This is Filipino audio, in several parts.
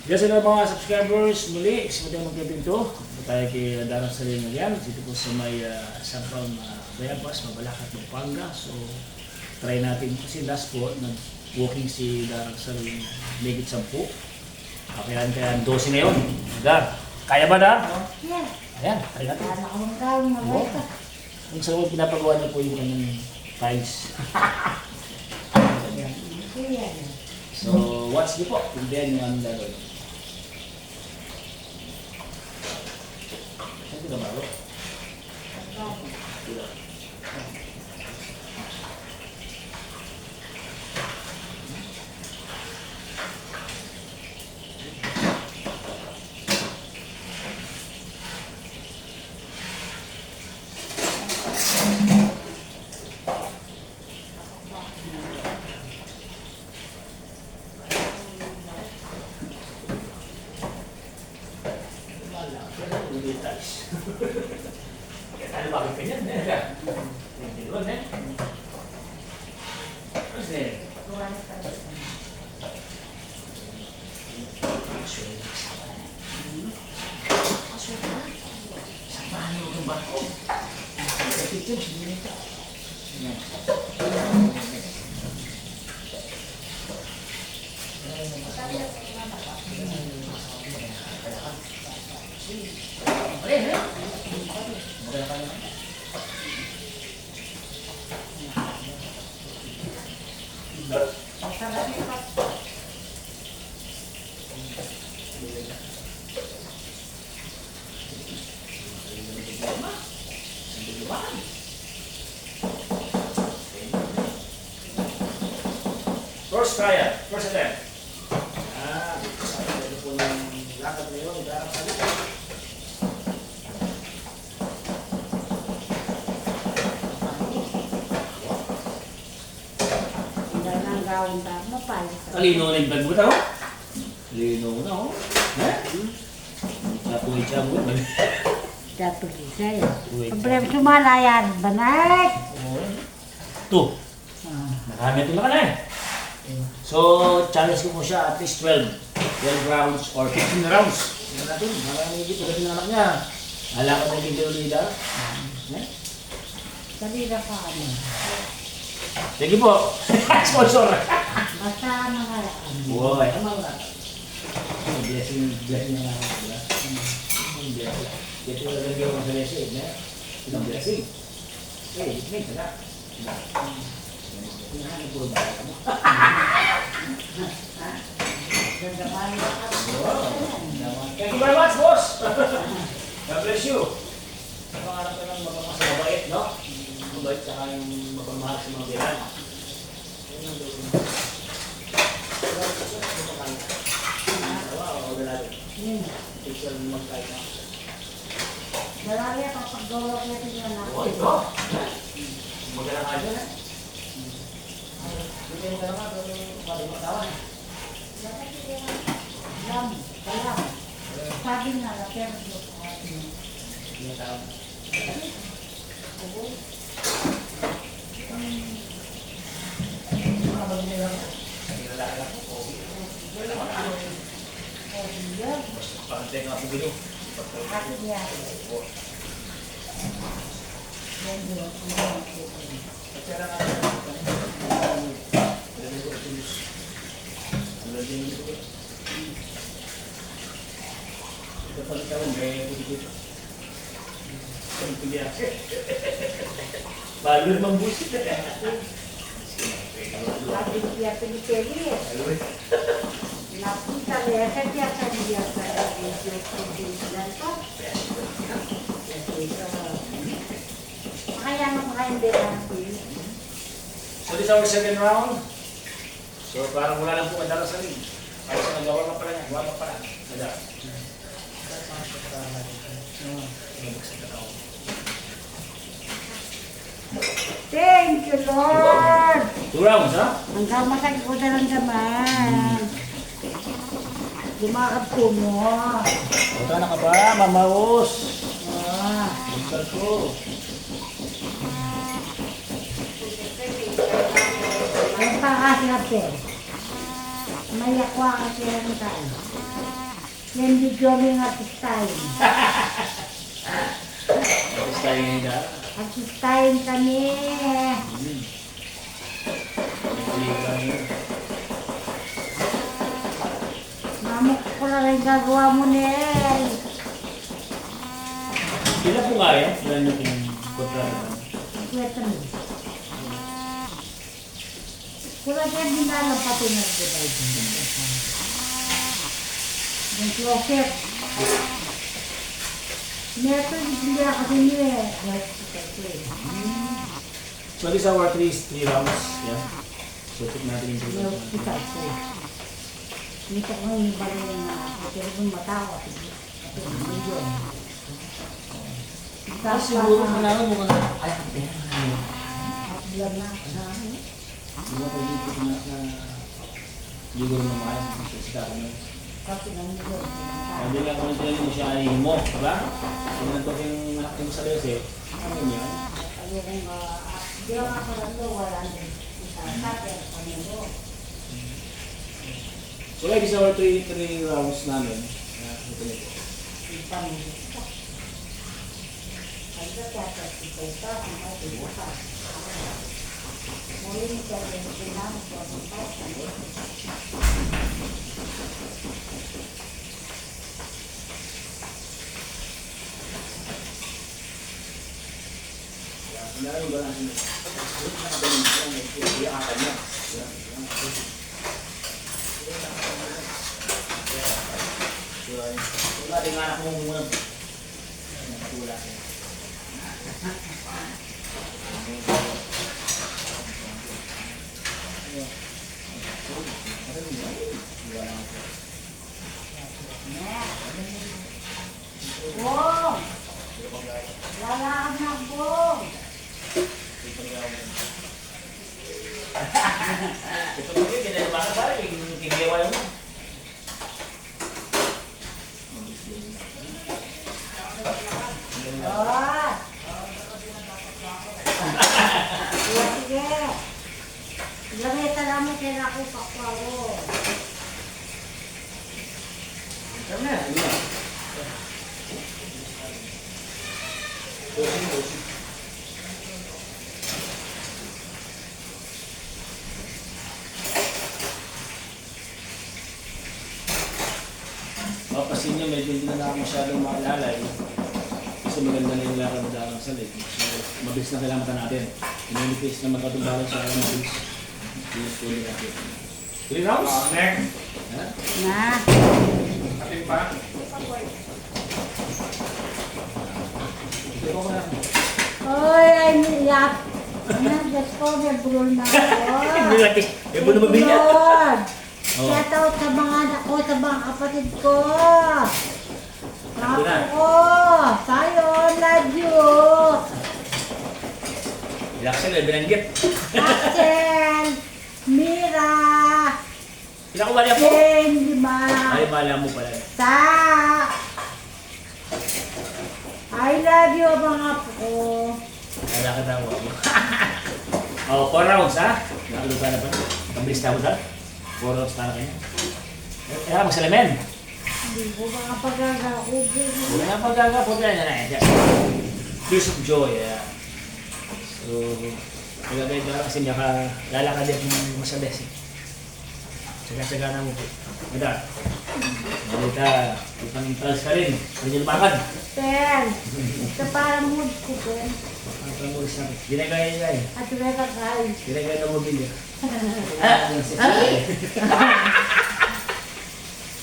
Yes, hello mga subscribers, muli, kasi tayo magpipinto. Tayo kay Darang Saling ngayon, dito po sa may Sampang Bayabas, Mabalacat, Pampanga. So, try natin kasi last po, nag-walking si Darang Saling ligit 10. Kaya 12 na yun. Dar, kaya ba Dar? Yes. Ayan, try natin. Kaya nakamagkawin na ba ito? Yung sa mga pinapagawa niyo po yung kanyang tiles. So, watch niyo po, kung din yung aming gagawin. Hindi na malo. Ano bakit ganyan? Hindi doon eh. Tapos eh. Samahan mo yung barko. Ito yung sinita. First trial, first attempt. Ito po ng lakad na yun, darang sa likod. Kalino na yung bag mo tao? Kalino na oh. Napungi siya mo ba? Jatuh saya. Problem cuma layar benar. Tuh. Marami ito na ka na eh. So, challenge ko po siya at least 12 rounds or 15 rounds. Yan natin, marami dito kasi ng anak niya. Alam ko na yung Leolida. Tadi dah kami. Sige po. Sponsor. Basta mangaraan. Boy, tama nga. Blessing na nga. Ito yung nagagawin ko sa blessing. Ilang blessing. Eh, may taga. Thank you very much, boss! God bless you! Pangarap ko ng mapapasabait, no? Mabait saka yung mapamahal sa mga biran. Picture mo mag-try na. Dalari kapag gawag natin yan ako. Oh, ito! Maganda ka dyan, eh? Hindi mo ka naman, pwede makatawan. Lam, kalam. Sabi nga na pero Hindi tawag. Mga bagay lang. Hindi lalaki lang po. Wala naman ako. Basta pag-teng ako dito. Ako niya. Pagkara nga. Ito pala tawag, gaya ko dito. Bago naman busit eh. Sabi niya pinipili. Nakita niya, kaya sabi niya sa kaya naman din natin. So this is our second round. So parang wala lang po ang daras sa rin. Para sa nagawa pa pala niya, gawa pa pala. Nada. Thank you, Lord! 2 rounds, ha? Hanggang masakit ko na lang naman. Lumakad ko mo. Punta na ka ba, mamaos? Ah. Punta ko. Ang pangasap eh. May akwa kasi yan tayo. Yan di jogging artistahin. Tapos tayo ngayon na. Artistahin kami. Mamuk ko na rin gagawa mo, Nel. Ilan po nga yan? Ilan yung kontrata? Kweta mo. Kurang yan din na lang pati nag-divide. Yung closet. Neto, hindi ako din yun eh. So this our 3 rounds. Yeah. So check natin yung Yung total. kita ko. Dito ko yung bali yung pero kung matawa. Ito yung yun. Siguro pa namin mukhang ay, Bulan na. di ba pag dito na siguro na makaya sa sita ko na. Kasi nang yun. Hindi lang kung nila mo siya ay mo, diba? Kung nanto yung anak mo sa Lese, ano yun? Ayokong di ako nakakalalo, wala din. Sabi ako kanilo. So like this our 3 rounds namin. Ito nito. Ipamilita. Ang kaya si Teta, ang kaya Muli ka rin sinama ko ang Meron ba natin? Iyakan niya. Wala din anak mo muna. Nakatula siya. Bong! Lalakad na, Bong! Ito mo yun, kinalabakan pa rin. Kigiyawa mo. Ah! Sige, sige. Lameta namin kaya ako pakwaro. Tama na, ano na? Papasin niyo, medyo hindi na ako masyadong makilalay. Kasi maganda na yung lakad na darang sa leg. So, mabilis na kailangan natin. Inunipis na magkatungbalan sa akin mabilis. Yes, tuloy natin. 3 rounds? Next. Ha? Na. Ating pa? Ito ko na. Oy, ay niyak. Ano, Diyos ko, may bulol na ako. Nilaki. Eh, bulo mabilya. Bulol. Oh. Shout out sa mga anak ko, sa mga kapatid ko. Apo na. ko. Tayo, love you. Relax na, binanggit. Axel, Mira, Sila ko bali ako? Jane, di ba? Ay, bala mo pala. Sa. I love you, mga apo ko. Wala ka daw ako. Oh, 4 rounds ha? Nakalupa na pa. Pabilis na ako sa 4 rounds na kayo. Kaya magsalamin. Hindi ko mga pagkakakubo. Wala na pagkakapot yan na. Tears of joy. Yeah. So, nagagay na kasi niya ka lalakad yung masalis. Tsaga-tsaga na mo po. Mada. Malita, itang intras ka rin. Hindi lumakad. Pen, ito parang mood ko, Pen. Ang tramulis natin. Ginagaya niya eh. At reka guys. Ginagaya ng mobilya.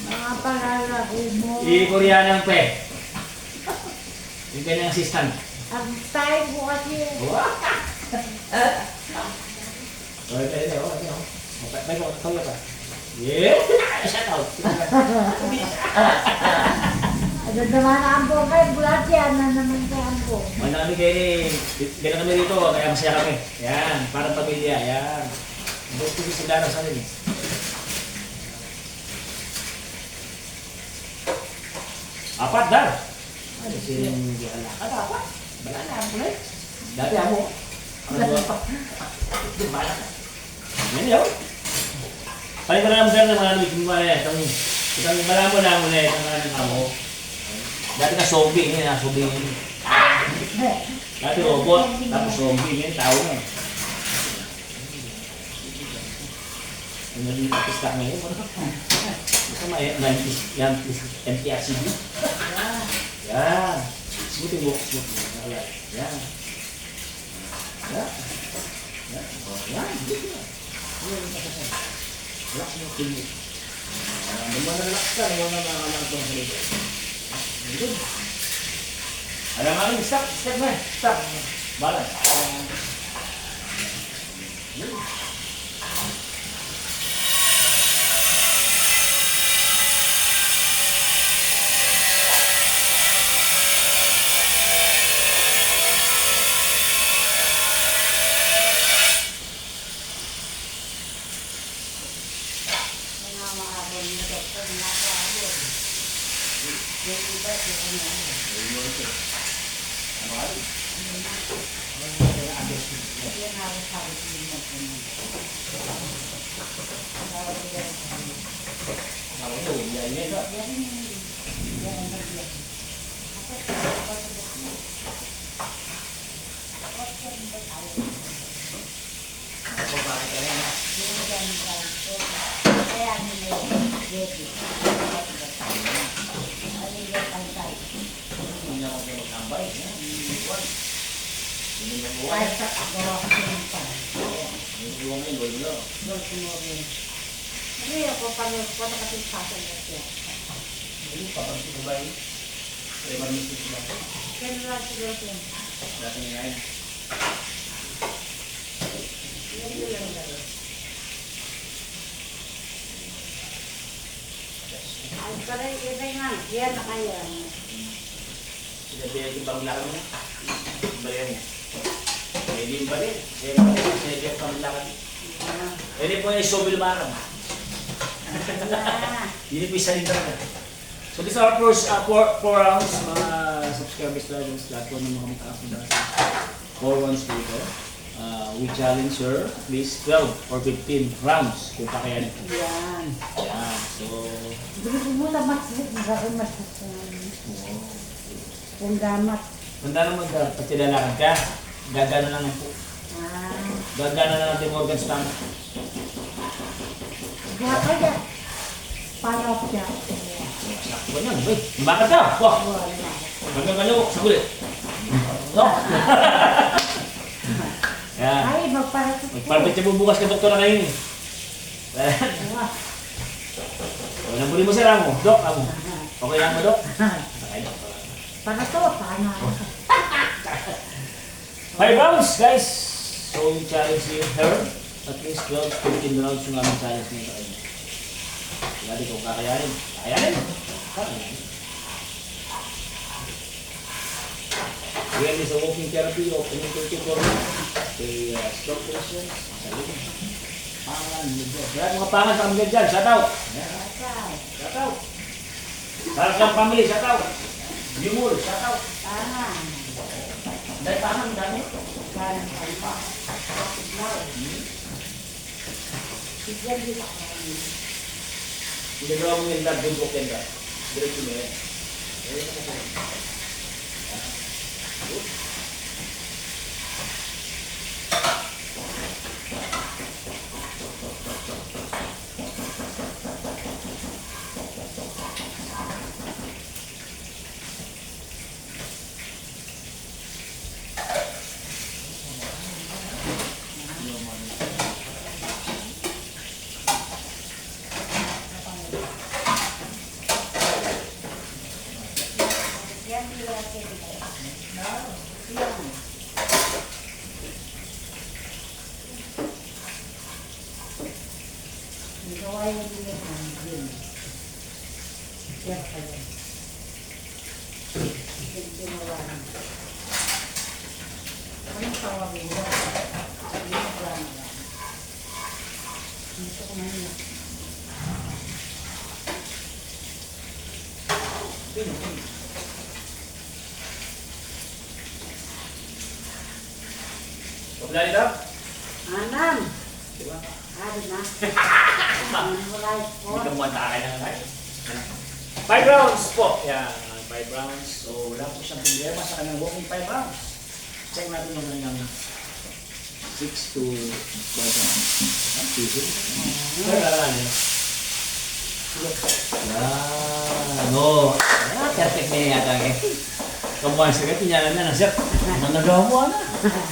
Mga pagkakakubo. I-Koreanang pe. Yung kanyang assistant. Ang style ko kasi. Okay, pwede na. Okay, no? Okay, may kaya ka. Yeah! Shout out! Ano naman ang po kay Bulat yan na naman kay Ambo. Manami kayo gano'n kami rito, kaya masaya kami. Yan, parang pamilya, yan. Gusto ko sila na sa akin. Apat, Dar! Ano silang gialakad? Apat? Bala na, ako na. Dati ako. Ano ba? Bala ka. Yan yun. Paling ko na lang pero mga lamig mo eh. Itang malamo-lamo na itang ano mo. Dati ka zombie, ngayon na zombie ngayon. Dati robot, tapos zombie, ngayon tao na. Ang naging artista ngayon, basta yan, MTRCB. Yan. Smoothie mo, smoothie. Yan. Yan. Yan. Yan. Relax mo, tingin. Relax ka, naman na nakakamang itong salito. Good. Alam namin, stop na. Stop. Balance. Good. Yan na kaya. Sinabi yung panglakan mo. Balihan mo. Pwede yung balik. Sinabi yung panglakan. Pwede po yung isobil marang. Hindi po yung salita na. So these are first 4 rounds, mga subscribers natin sa lahat po ng mga makakapunda sa 4 rounds dito. We challenge her at least 12 or 15 rounds kung kakayanin. Yan. Yan. So, Hindi mo na maksud, magamat kung gamat. kung na naman pagtilalakad ka, gagana lang ang po. Gagana lang natin yung organ stamp. Gaya kaya. Para siya. Sakto yan. Uy, bakit ka? Wah! Magkakalaw, sagulit. No? Yan. Ay, magparatot ko. Magpapit siya bubukas ka doktora ngayon eh. O, nabuli mo si Ramo. Dok, Ramo. Okay lang mo, Dok? Okay, Dok. Paratot, sana. 5 rounds, guys. So, we challenge her. At least 12, 15 rounds yung aming challenge nito. Hindi kung kakayanin. Kakayanin. Kakayanin. Again, is a walking therapy of community for stroke patients. Saling. Pangan. Lahat mga pangan sa mga dyan. Shout out. Shout out. Sarang family. Shout out. Yumul. Shout out. Tangan. Dahil pangan. Dami. Tangan. Bigyan din ako. Ginagawa mo yung blood yung broken ka. Diretso mo yan. Anam. Diba? Ari na. Wala Hindi po. ka matakin ng kay. 5 rounds po. Yan, 5 rounds. So, wala po siyang problema sa kanyang walking 5 rounds. Check natin yung kanyang 6 to 12 rounds. Easy. Kaya yan. No. Perfect na yata eh. Kamuha siya kayo, tinyalan na na, sir. Ano nagawa mo, ano?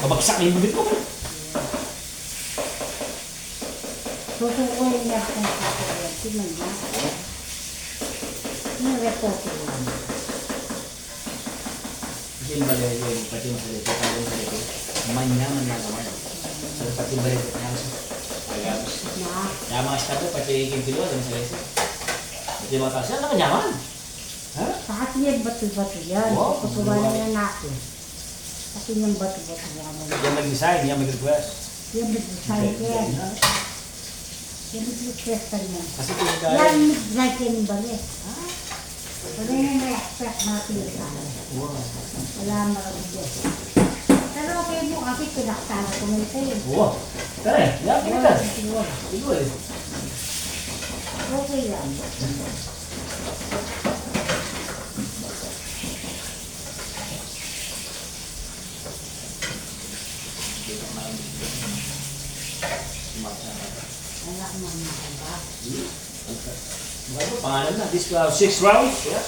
Kabagsak na yung bibig ko. Susukuin niya kung susukuin. Tingnan niya. Yung report lang. Kasi yung balay yung pati mo sa dito, pati mo sa dito. Manyaman na naman. So, pati yung balay ko, kaya siya. Na. Kaya mga stabo, pati yung kintilo, dami sa lesa. Pati yung mga tasya, nakanyaman. Ha? Sa atin yung bato-bato yan. Wow. Kutubalan na natin. Kasi yung bato-bato yan. Yan mag-design, yan mag-request. Yung design yan. Yung request niya. Kasi Yan, pinagkain. like yung balik. Wala yung respect natin sa Wow. wala marami. Pero okay mo kasi pinaktala ko na ito yun. Wow. Tara eh, yan, pinagkain. Ito eh. Okay yan. Wala ko man ba? Ano, pangalan na. This 6 rounds. Yeah.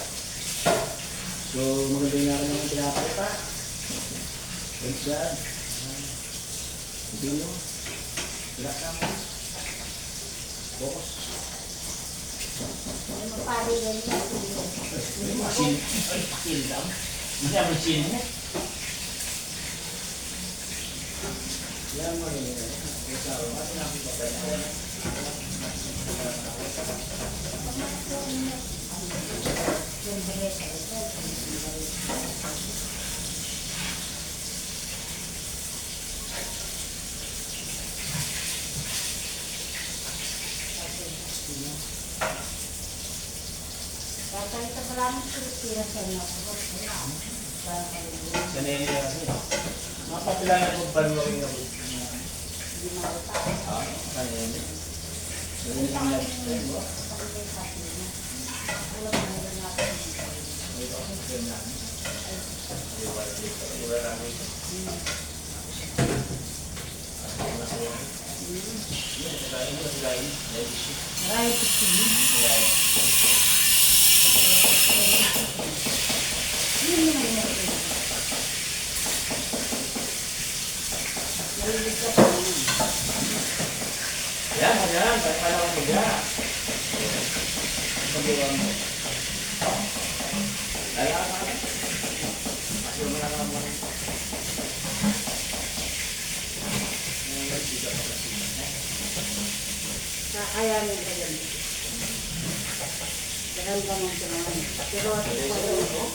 So, maganda nga rin naman pinapalita. Thanks dyan. Hindi mo. Relax na mo. Focus. Ano mapari yan yan? Machine. Ay, pakil daw. Hindi ang machine mo. Yan mo rin. Yung balik sa ito. Kaya ito maraming kulitira sa inyo. Sanay nila kasi. Mapapilangan mo panuwing na mo. Hindi mawata. Sanay nila. Sanay nila. Right to see. Yun yung mga nalilig ka pa naman. Yan, yan. Kaya mo yan. Pag-iwan mo. Lala ka na. Kasi mo na naman. Kakayanin ka yun. Naramdaman ko naman. Pero at least pag-iwan.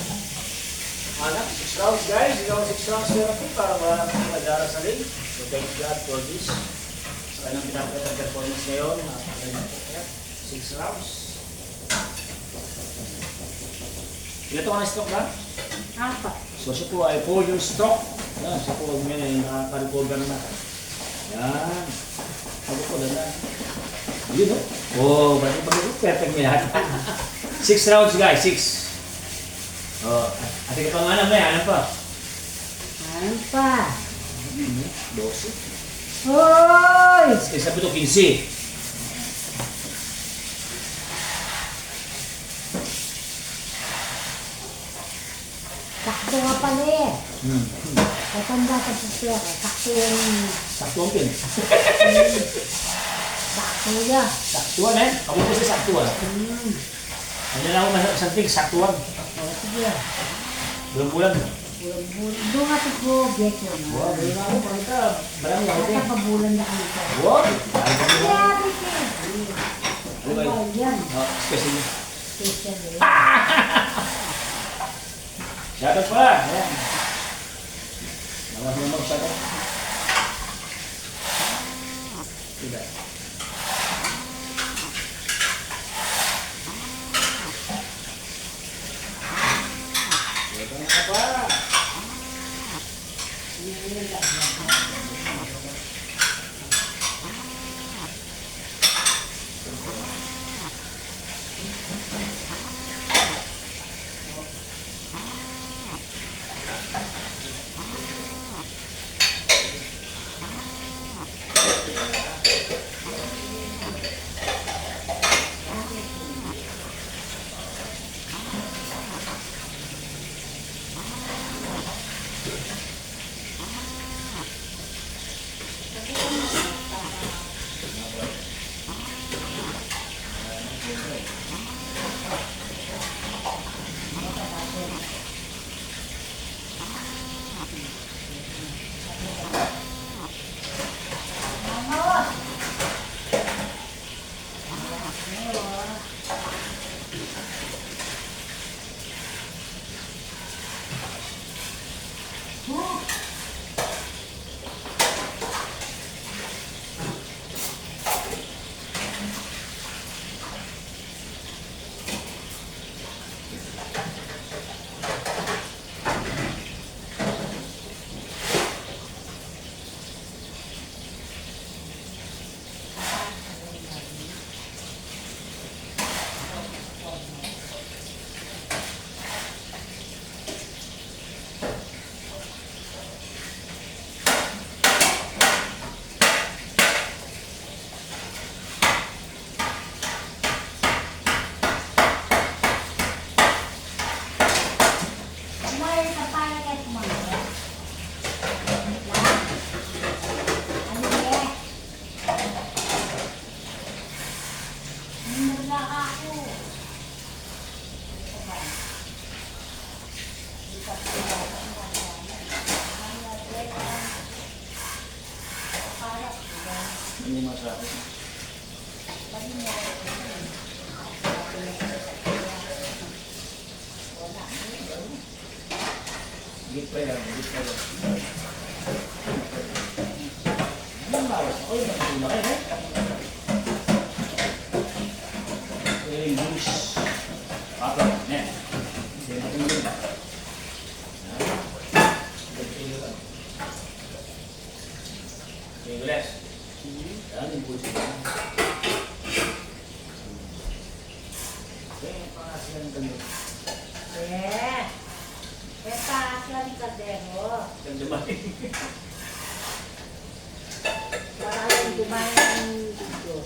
Anak, 6 rounds guys. Ikaw 6 rounds therapy para wala kang madara sa ring. So thank God for this. Sa kanyang pinapakita ang performance ngayon. 6 rounds. Ilan ito ka na stroke na? Apa? So siya po ay 4 years stroke. Yan, siya po ngayon ay nakaka-recover na. Yan. Sabi ko na. Yun o. Oh, perfect mo yan. 6 rounds guys, 6. Oh, ate ka pa nga naman, alam pa. Ano pa? 12. Hoy! Eh, sabi ito 15. Sakto nga pala eh. Katanda ka sa sir. Sakto yung... Sakto ang pin. Sakto yan. Saktuan eh. Ako po siya saktuan. Ano lang ako masasanting, saktuan. O, sige. Bulan-bulan. Bulan-bulan. Doon nga sa ko, get yun. Wow, bulan ako, pakita. Marami ako Kaya din. pabulan na kami ko. Wow, ay kami lang. Grabe ka. Ano ba yun? Ano yan? Oh, special. Special eh. Shoutout pala. Ayan. Nawas mo mag-shoutout. Diba? Ito na ka pa. Hindi masakit. Higit pa yan, higit pa yan. Anong bawas? Ako yung matulog kayo, eh? English. Papa, yan. Hindi matulog. English. Yan yung pulsi. Kaya pangasin ng ganda. Eh, taas lang yung kaldero. Ganda ba? Para yung dumayo ng dito.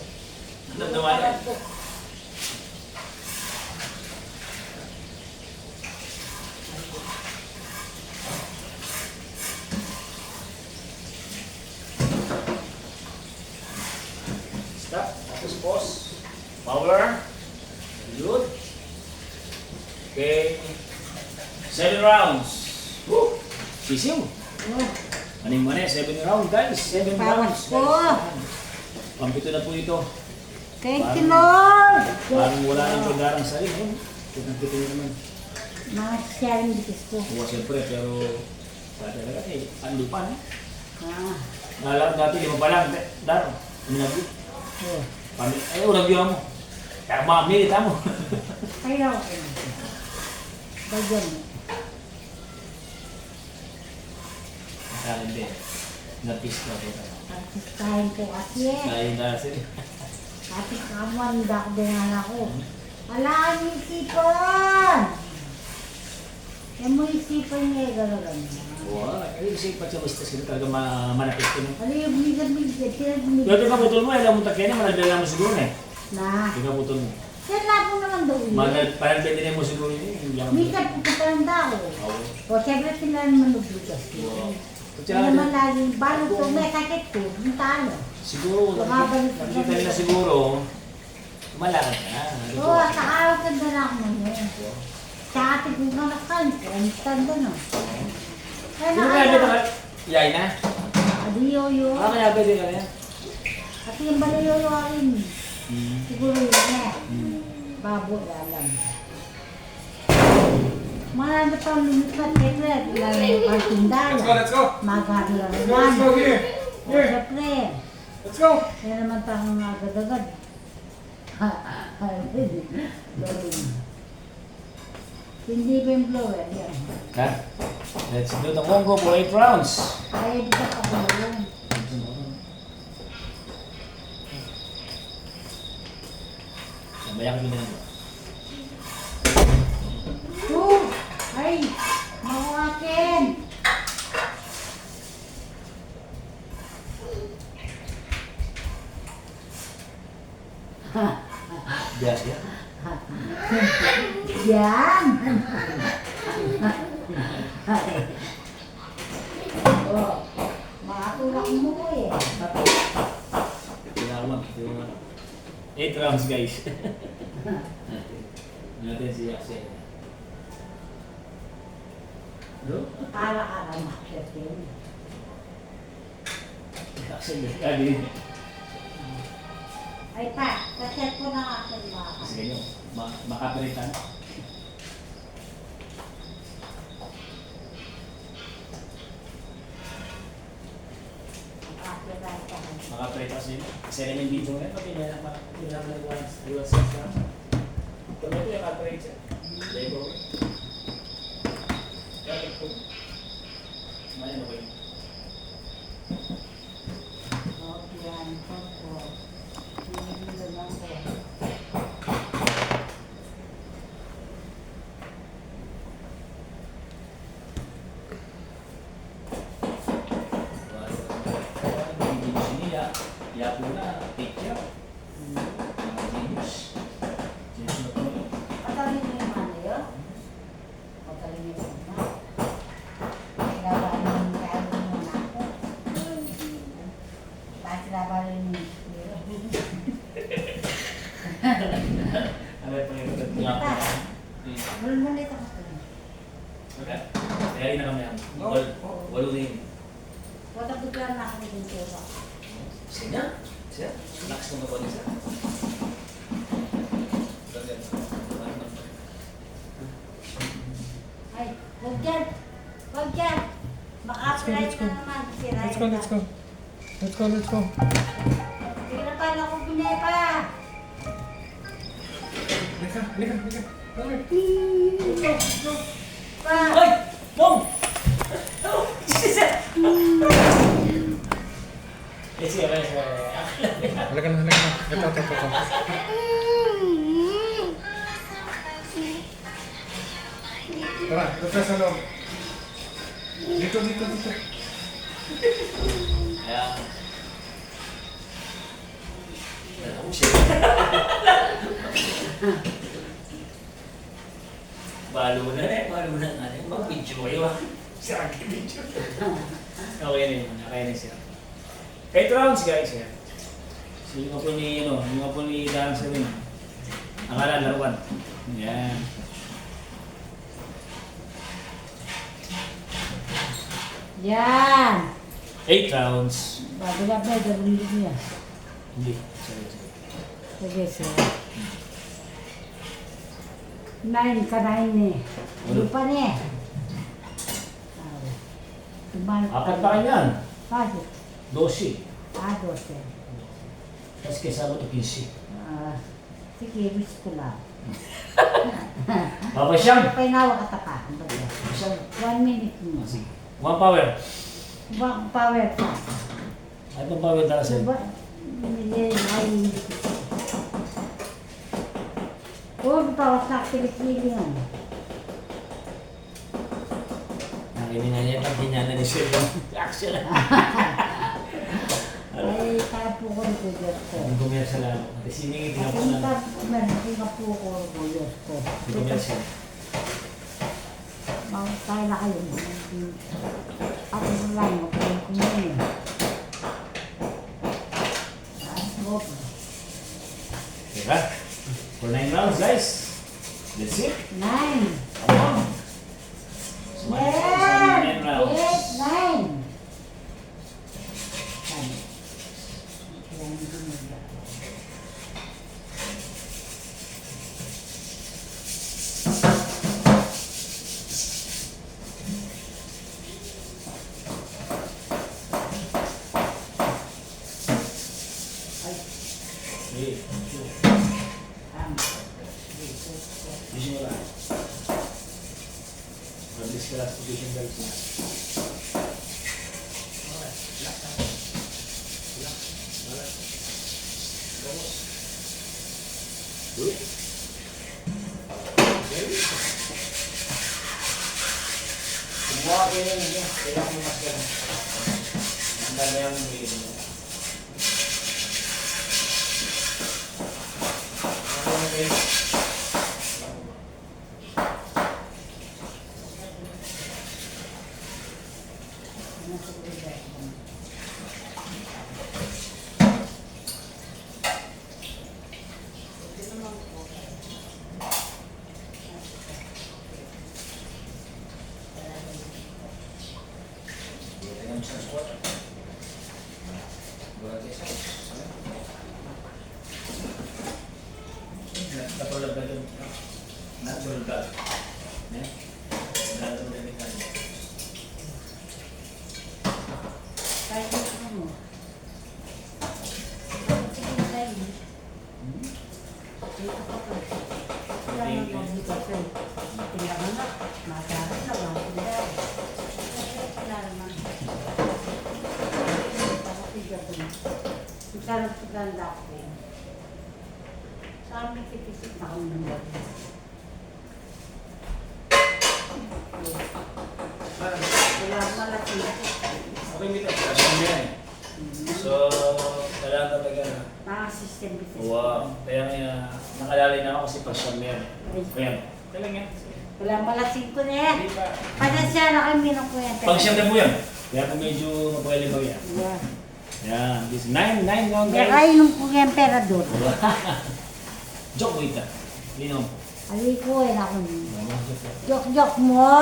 Ganda ba yan? Stop. Tapos pause. Power. Good. Okay. 7 rounds. Woo! Sisiw. Oh, Maning mani, 7 rounds guys. 7 rounds. Pawas po. Pampito na po ito. thank you, Lord. Parang wala nang pagdarang sa rin. Kitang-kita nyo naman. Mga sharing dikis ko. Oo, siyempre, pero talaga ando pa na. Ah, Nalang dati, 5 pa lang. Daro, minabyo. oh. Ay, nabyo mo. Kaya mamili mo. Kaya ako. Bagyan mo. Sa akin din. Napis na po tayo. Artistahin ko kasi eh. Dahil na sila. Kasi kamuan, hindi ako din ako. Alaan yung isipan! Yan mo isipan niya, gano'n. Oo, ay isip pa siya basta sila talaga manapis ko. Ano yung bigat-bigat, pinag-bigat. Pero ikaw putol mo, alam mo takya na, managdala mo siguro na eh. Na. Ikaw putol mo. Yan na po naman daw yun. Parang pwede mo siguro yun eh. Minsan po pa ng tao. Oo. O siyempre sila naman naglugas. Oo. Kaya naman laging balot ko, may sakit ko, yung talo. Siguro, nakikita nila siguro, malakad ka na. Oo, sa araw ka na lang mo yun. Sa ating kung nanakan ko, ang tanda na. Kaya Sino kaya dito ka? Yay na? Adiyoyo. Kaya pwede ka na yan? At yung balayoyo rin. Siguro yun eh. Babo, alam. Marami pang lumipat kaya lalo yung pagtindala. Let's go. Magano lang Let's naman. go here. Here. Siyempre. Let's go. Kaya naman tayong agad-agad. Hindi ba yung blower? Yan. Ha? Let's do the Congo for 8 rounds. Kaya di ka pa yun. Mamaya kami na lang. Ay! Mawakin! Bias ya? Yan! Oh, makatulak mo ko eh. Kailangan mag 8 rounds guys. Natin si Axel. No? Para ka lang makitin. Axel, kali. Ay pa, kaset ko na akin mga. Sige nyo, makapiritan. Makapiritan sa inyo. Kasi namin dito ngayon, pati may pinamalaguan sa sa. Kung ito yung kapirit siya. Lego. Kapit ko. Mayan ako yun. Okay, yan. Opo. Hindi lang ko. Patalim mo yung ano yun? Patalim mo yung ano? Labanan yung kaya mo na ako. Bakit labanan yung Mulmulit ako ko. Kaya na kami ang walo na yun. Wala bigla na ako dito ba? Sige na. Sir, relax naman po niya, sir. Ay, huwag dyan. Huwag dyan. Maka-apply Let's go. na naman. Sira Let's go, let's go. Let's go, let's go. Hirapan ako binepa. Halika, halika, halika. Dali. Pa. Ay! Mom! Oh! Sir! Eh, sige, sige. Halika na, halika na. Ito. Tara, ito sa loob. Dito. Ayan. Oh, shit. Balo na nga. Mag-video kayo ah. Sarang video. Okay na yun, okay na siya. 8 rounds guys, yan. So yung nga po ni Darang sa rin. Ang laruan. Yan. Yan. 8 rounds. Bago na pa, gawin din niya. Hindi. Sorry. Sige, sir. 9 ka 9 eh. Hindi pa niya. Apat pa kanyan. Bakit? 12. 12. Tapos kasama ito 15. Sige, wish ko lang. Papa Siyang. Painawa ka pa. Siyang. 1 minute mo. Sige. One power. Power pa. Ay pang power dala sa'yo. Diba? Ay, huwag pa sa kilikili yan. Nakinig nga niya, pag dinyanan ni Sir yung action. Ay, tapo ko ng kuyos ko. Ang gumersa lang. Kasi siningit nga po Kasi na. ka po ko ng kuyos ko. Ang gumersa. Kaya na kayo. Ako lang, magkaroon ko ngayon. Diba? For 9 rounds guys. That's it. 9. Come on. Sumali sa 9 rounds. 9. Okay. Vision mo lang. Mabilis ka lang sa vision guys. Alright. Relax lang. Relax. Alright. Vamos. Good. Okay. Kumuha kayo na niya. Kailangan mo mas gano'n. Ang dami ang humigit mo. Okay. Natural ba ito? Natural ba? Natural ba ito? Kahit ano mo. Sige, tayo. Dito ka pa. Wala nang dito sa tingnan na. Magarap na lang. Wala naman. Magkaroon sa ganda ko. Saan may kipisip na kami ng bago? Wala malaki. Okay, dito. Asyon yan eh. So, kailangan talaga na. Mga system business. Wow. Kaya nga, nakalali na ako kasi pasyon yan. Ayan. Kailan yan? Wala malasing ko na yan. Hindi pa. Panasya na kami ng kwenta. Pang siyam na po yan. Kaya kung medyo mapagalibaw yan. Yeah. Yan. This 9 round Kaya guys. kayo nung kong emperador. Joke wait ah. Hindi naman po. Ali ko eh ako nun. Joke mo!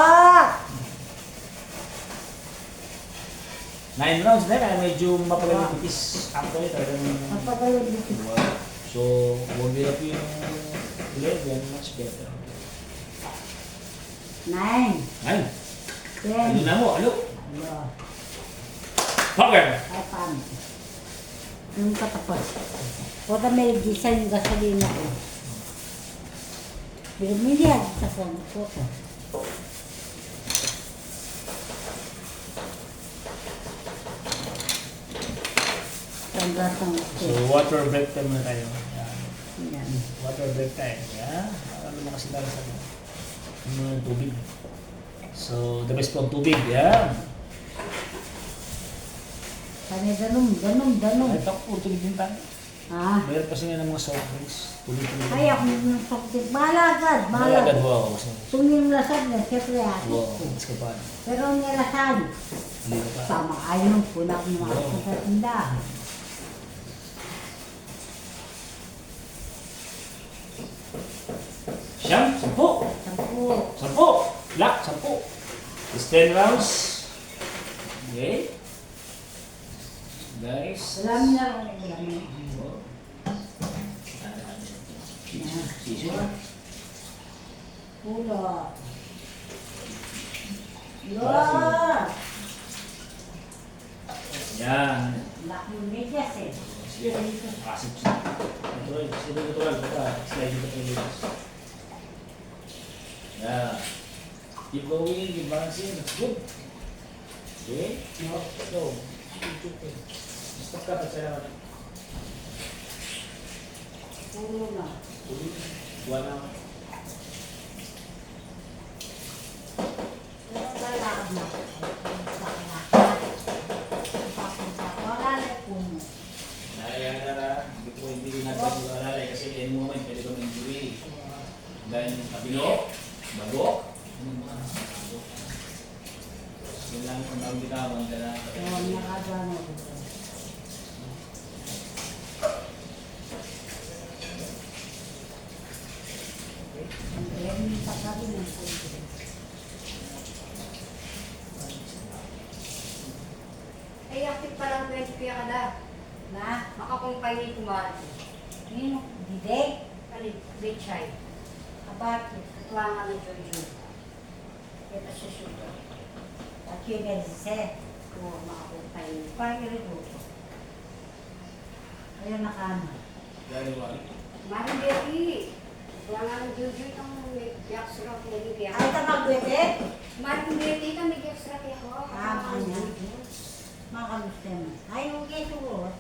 9 rounds na kaya medyo mapagalitis. Actually, talagang... Mapagayon dito. So, huwag nila po yung 11, much better. 9. 9. 10. Ano na mo? Alo? Wala. Power! Ay, paano? Yung katapos. Huwag may design yung gasolina ko. Bumili yan sa phone ko. Tanggat ng So, water break time muna tayo. Yan. yan. Water break time. Yan. Ano naman kasi tayo sa tubig. So, the best po ang tubig. Yan. Kaya ganun. Ay, tako, tubig din tayo. Ha? Mayroon kasi nga ng mga soft drinks. Tuloy-tuloy. Ay, ako yung sakit. Malagad. Malagad, wow. Kung yung lasad na, siyempre ako. Wow, mas kapal. Pero ang nilasad, Hindi na pa. sama ayaw po na akong mga sa tindahan. Siyam, 10. 10. Lock, 10. It's 10 rounds. Okay. Guys. Alam niya ako na ulam niya. Sisi. Pula. Lola! Yan. Laki yung medyas eh. Sige, kasip siya. Natural, sige, natural. Slide dito kayo dito. Yan. Keep going, keep balancing. That's good. Okay? Now, go. Stop ka, pagsaya ka. Pulo na. Buwan na. Pero lalakad na. Wala na puno. Naiyan na na. Hindi rin natin mag-alalay kasi any moment pwede kong injury. Dahil kabilo, bagok. Yun lang kung ang bitawan ka na. Kaya nakagano ko. Ang training pa kami ng puno. Ay, active pa lang 20 kaya kada. Na? Makakumpay ni kumain. Nino? Dide? Kalit, betchay. Abati? Katuwangan ng Jojo. Kaya siya sugar. At yun yan siya. Oo, makakumpay ni. Parang ito. Ayun nakama. Dahil wala. Maring Berry. Katuwangan ng Jojo itong may extra kaya ni kaya. Ay, tamagwete? Maring Berry ito may extra kaya ko. Kanya. Makamusta mo. Ay, okay siguro.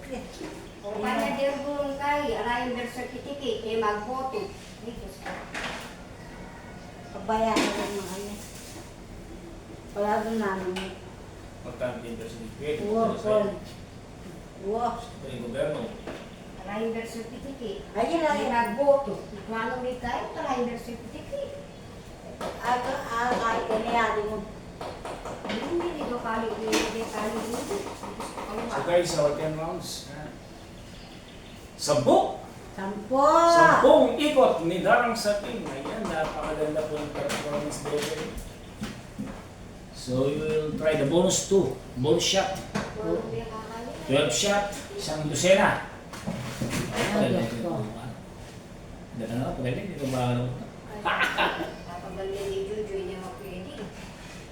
O kanya derbulong kay, arayin birth certificate, eh magboto. Ay, gusto. Pabayaan ko mga ano. Wala doon namin. Magkano din sa certificate? Uwa, Paul. Uwa. Ito yung gobyerno. Arayin birth certificate. Ay, yun lang Eh yun. magboto. Kung may tayo, arayin birth certificate. Kahit kaniyari mo. Hindi dito kali, hindi kali dito. So guys, our 10 rounds. 10! 10 ikot ni Darang Saping. Ayan, napakaganda po yung performance level. So you will try the bonus 2. Bonus shot. 12 shot. Isang dosena. Ay, Diyos ko. Dala na, pagaling. Dito ba ano? Kapag galing ni Jojo, hindi mo pwede.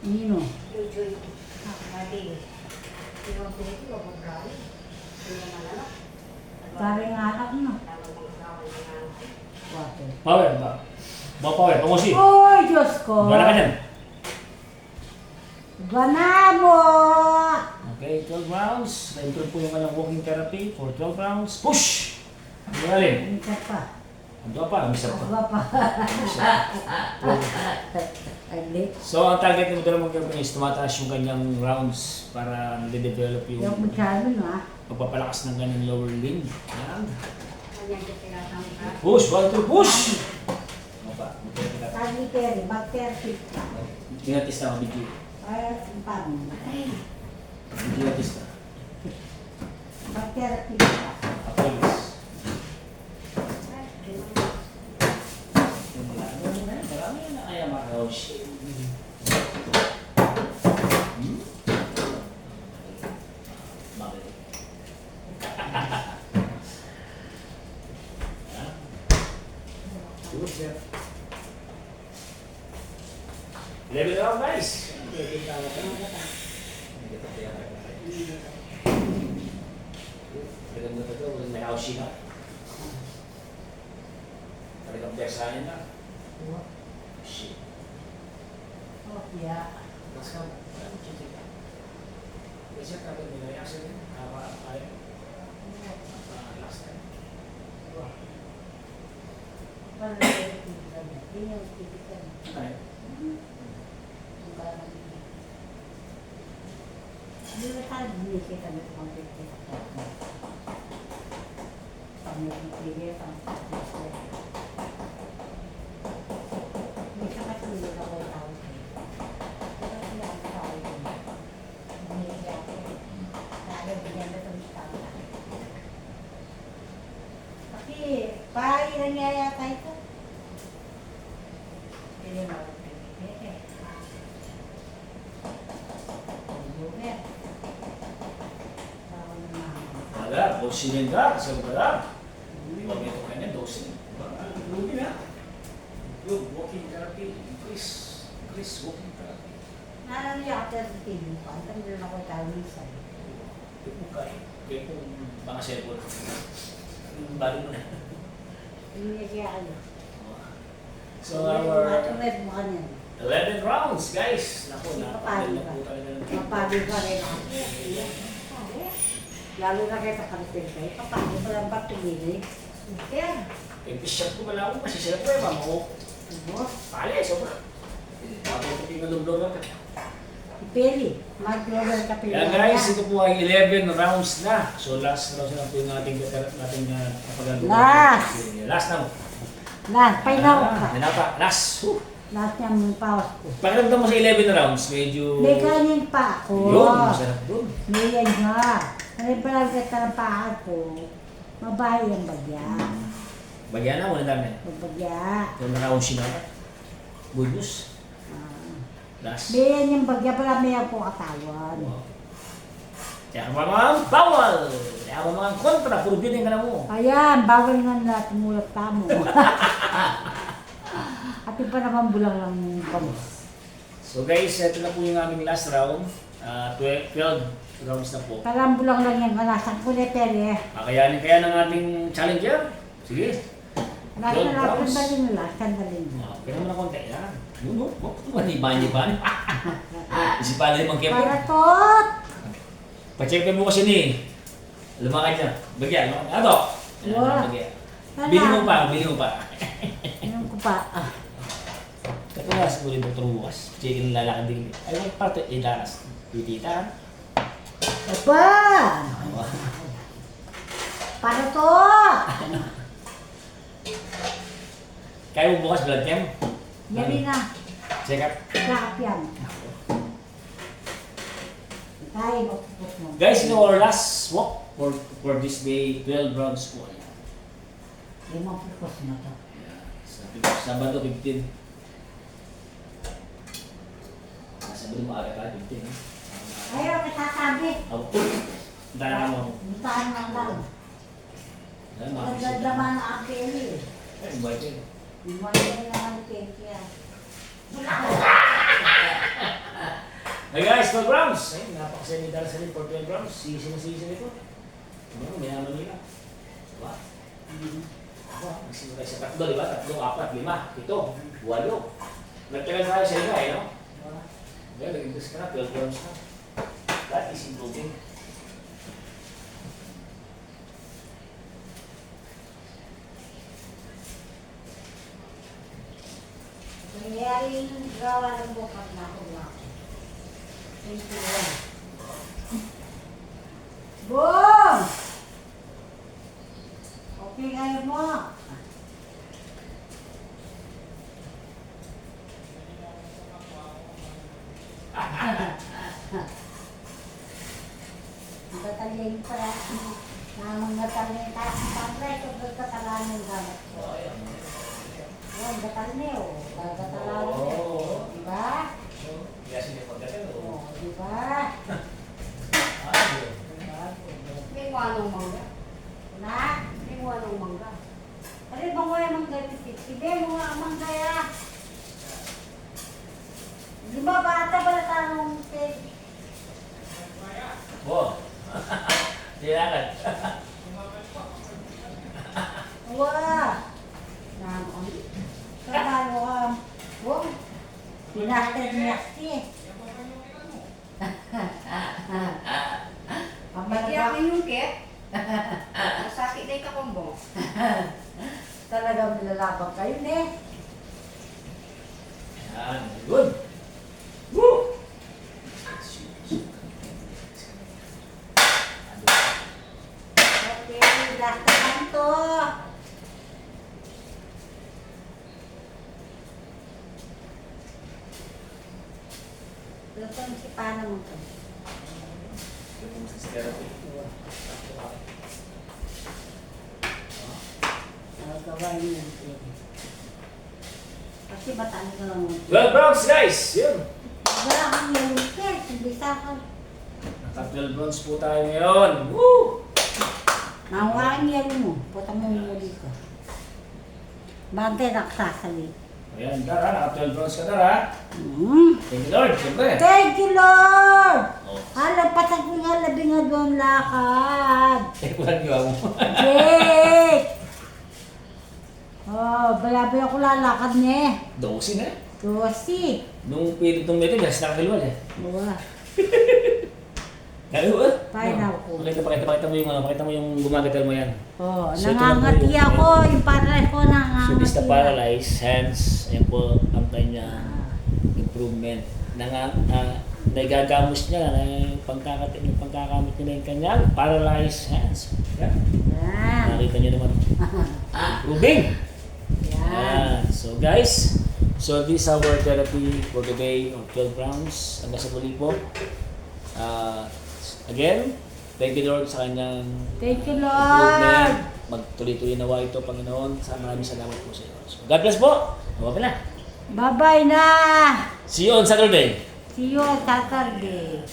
Nino? Jojo, mali. Hindi mo pwede, wag mo grabe. Hindi mo malala. Sabi nga anak mo. Tawag mo grabe ng anak. Water. Power ba? Ba power, pangusi. Uy, Diyos ko! Wala ka dyan. Ganabo! Okay, 12 rounds. Na-improve po yung kanyang walking therapy for 12 rounds. Push! Galing. Ang isa pa. Ano pa? Ang isa pa. Aba pa. Alik. So, ang target ni Dr. Magkabing is tumataas yung kanyang rounds para nade-develop Yung yung masyado na. pagpapalakas ng kanyang lower limb. Yan. Kanyang tinatangka. Push! 1, 2, push! Ano pa? Sabi Terry, mag-perfect ka. Tinatis na ako, Biggie. Ay, paano? Tinatis na. Mag-perfect ka. Apolis. Marami na kaya makarosh. Good, sir. 11 round, guys. Talagang ito, may house na. Talagang besahin na. Shit. Oh, yeah. Mas ka, ano chichi ka? Kasi kagad nila yung accident. Kaya. Last time. Para nagtitigan niya. Yun yung titigan. Ay. Yung parang hindi ba tayo bumisita nito kung titigan? Pag nagtitigan, pag nagtitigan. May kakatulog ako yung tawag ko. Pero sila ang tawag ko. Bumisita ako. Dahil binyan na itong tawag. Kasi, parang nangyayata ito. Hindi mo ako pinipili. Bumet. Tawag na mga. Ada, boxing ka, kasi magkala. Pag ito kanya, dosing. Lugi na. Yung walking therapy, increase walking therapy. Nalang yung after the TV pa, ang tanda na ako tayo minsan. Ito kung kaya kung mga cellphone. Balo mo na. Hindi niya siya ano. So our Matumed mo kanyan. 11 rounds, guys. Naku, Papali napakaganda ba? po talaga ng Papali pa rin ako. Lalo na kayo sa kantin kayo, papali pa lang ba tumili? Yan. Shot ko pala ako kasi sila po eh, mama ko. Ano? Pali, sobra. Matutukin na lumblog ka. Ipili. Mag-global ka pili. Yan guys, ito po ay 11 rounds na. So last round na po yung ating kapaganda. Last! Last na mo. Last, final ka. Nanapa, last. Last niya mong pawas ko. Pakiramdam mo sa 11 rounds, medyo... May kanin pa ako. Yun, masarap dun. May yan nga. Nalibalag ka ng paa ko. Mabahay ang bagya. Bagyan na, wala dami. Magbagya. Yung round siya na. Good news. Last. May yan yung bagya para may ako katawan. Wow. Kaya mga bawal! Kaya mga kontra, puro bitin ka na mo. Ayan, bawal nga na tumulak tamo. At pa naman bulang lang yung pamos. So guys, ito na po yung aming last round. 12 rounds na po. Parang bulang lang yan, nasa kuletere. Kakayanin kaya ng ating challenger. Sige. Nasa Rounds. natin dalin nila, sandalin mo. Kaya naman na konti. Yan. Nuno. Maniban. Isipan na yung mga kepo. Para tot! Pa-check mo kasi ni. Lumakad niya. Bagyan. Ano? Wow. Bagyan. Bili mo pa. Anong ko pa? Kaya siguro yung doktor bukas. Checkin ng lalakad din. Ay, wag parte. Daras. Titita. Apa! Para tot! Kaya mo bukas blood cam? Yan na. Check up. Sakap yan. Kaya mo. Guys, in our last walk for this day, 12 rounds po. Limang pukos na to. Sabado 15. Sabado maaga ka 15. Ayaw, kasasabi. Ako. Dahil mo. Buntahan lang lang. Nagdadaman ang pili. Ay, buhay ko. Iwan na naman ni Pentia. Hey guys, 12 rounds! Ay, napakasaya ni Darcelin for 12 rounds. Sisi na ito. Ano, mayaman nila. Diba? Nagsimula sa 3, diba? 3, 4, 5, 7, 8. Nagtagal tayo sa iba eh, no? Well, nag-invest ka na, 12 rounds na. That is improving. Nangyari yung gawa ng bukas na ako na ako. Thank you, Lord. Boom! Okay kayo mo. Ang tatalyin pala. Namang natalyin tayo. Ang pangray, kung katalanan ng gamit ko. Oh, ayan. Yan, gatalneo. Gatalneo. Diba? Yes, hindi po kasi. O, diba? May wanong mangga. Na? May wanong mangga. Ano bang wala mang ganit Sige, mga amang kaya. Di ba bata pala tanong cake? Wow. Silakan. Wah. Naman. Trabaho ka. Wow. Pinasted-nasty. Pagkaya ko yung cake. Sakit na yung kakumbong. Talagang nilalabang kayo, ne? Yan. Good. Woo! Okay, last naman to. Lutong si paano mo to? Gawin mo yun. Kasi bataan ka lang mo. Well, Browns guys, yun. Wala kang yalungkit. Hindi sa akin. Naka-12 bronze po tayo ngayon. Woo! Nahuwain yalo mo. Puta mo muli ka. Bante nagsasali. Ayan, Dara, naka-12 bronze ka, Dara. Thank you, Lord. Siyempre. Thank you, Lord! Oh. Hala, patag ko nga labi nga doon lakad. Eh, walang gawa mo. Jake! Oh, balabay ako lalakad niya. 12 na. Dosi. Nung pilit ng meter, gas nakakaliwal eh. Bawa. Gabi ba? Pahinaw ko. Pakita mo yung gumagatal mo yan. Oh, So, ito na nangangati po yung- ako. Yung paray ko So, nangangati. this na paralyzed, hence, ayan po ang kanyang improvement. Nagagamos niya, yung pagkakamit niya na yung kanyang paralyzed hands. Yan. Yan. Nakita niyo naman. Improving! Yan. Yan. So guys, so this is our therapy for the day of 12 rounds. Hanggang sa muli po. Again, thank you Lord sa kanyang Thank you, improvement. Lord. Magtuloy-tuloy nawa ito, Panginoon. Maraming salamat po sa iyo. So, God bless po. Mababa na. Bye-bye na. See you on Saturday. See you on Saturday.